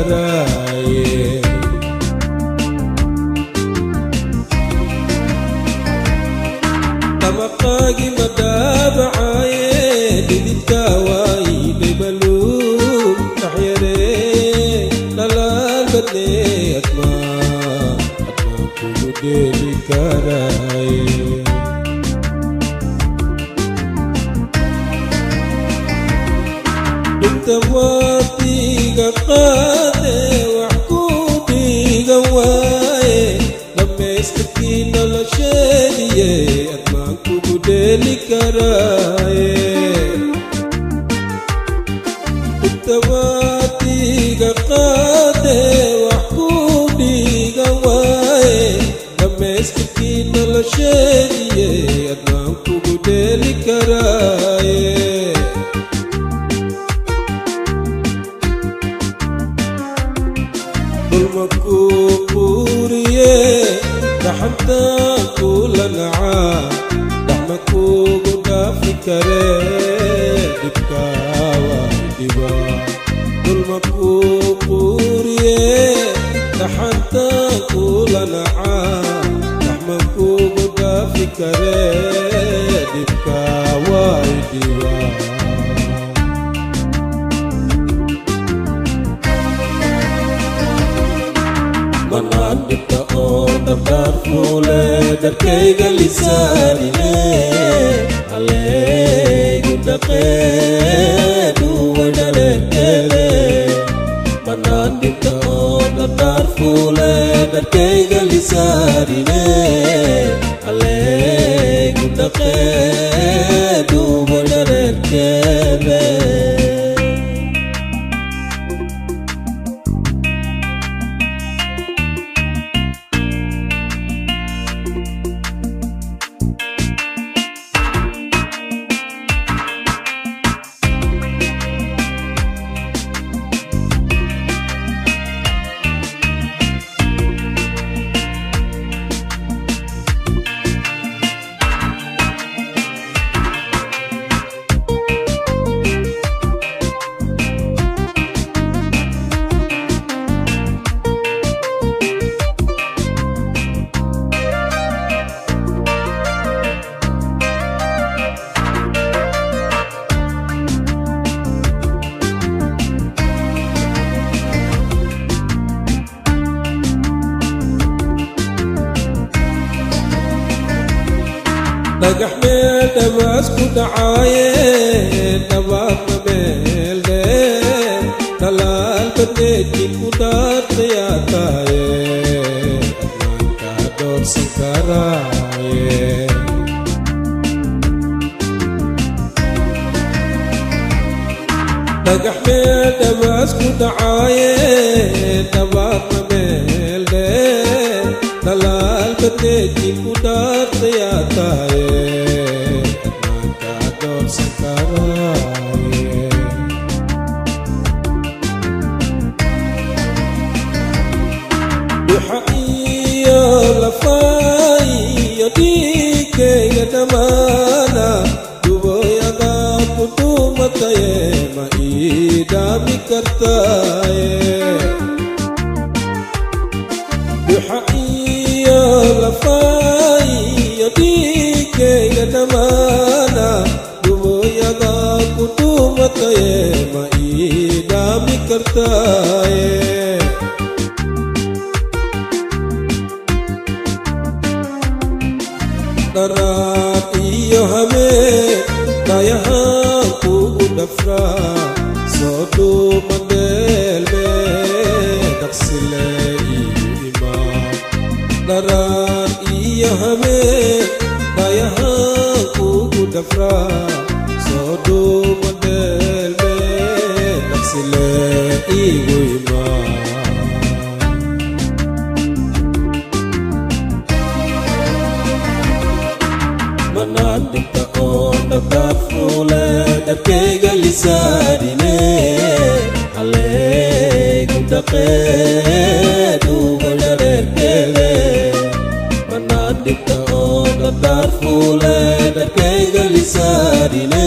karaaye tabaqaagi madaabacaye dhidibkaawaay baybaluu naxyare dhalaal badnee admaa kugu dheeli karaaye Tawatiga qade wax ku diga waaye dhamayskii nolosheediye admaan kugu dheeli karaaye Tawatiga qade wax ku diga waaye dhamayskii nolosheediye admaan kugu dheeli karaaye Kulmakukuriye daxanta kula nacaa daxmaku gudaafi kare dibkaawa diba Kulmakukuriye daxanta kula nacaa daxmaku gudaafi kare dibkaawa diba Manandita onda barfule darkayga lisaanine alaygu dhaqeedu wadhalekele Manandita onda barfule darkayga lisaanine alaygu dhaqeedu wadhalekele dhagax meel dhamaas ku dhacaaye dhabaadna meel dheer dhalaal badneedkii ku dhaartayaa taaye admaankaa doorsan karaaye dhagax meel dhamaas ku dhacaaye dhabaadna meel dheer dhalaal badneedkii ku dhaartayaa taaye admaankaa doorsan karaaye duxa iyo lafaay iyo dhiigayga dhammaana duboyadaa ku dhumataye ma ii dhaami kartaaye duxa iyo lafaay iyo dhiigayga dhammaana duboyadaa ku dhumataye ma ii dhaami kartaaye Daraad iyo habeen dayahaan kugu dhafraa soo dhuuma dheelmee dhaqsile igu imaan Daraad iyo habeen dayahaan kugu dhafraa soo dhuuma dheelmee dhaqsile igu imaan Manandita onda barfule darkayga lisaanine alaygu dhaqeedu wadhalekele Manandita onda barfule darkayga lisaanine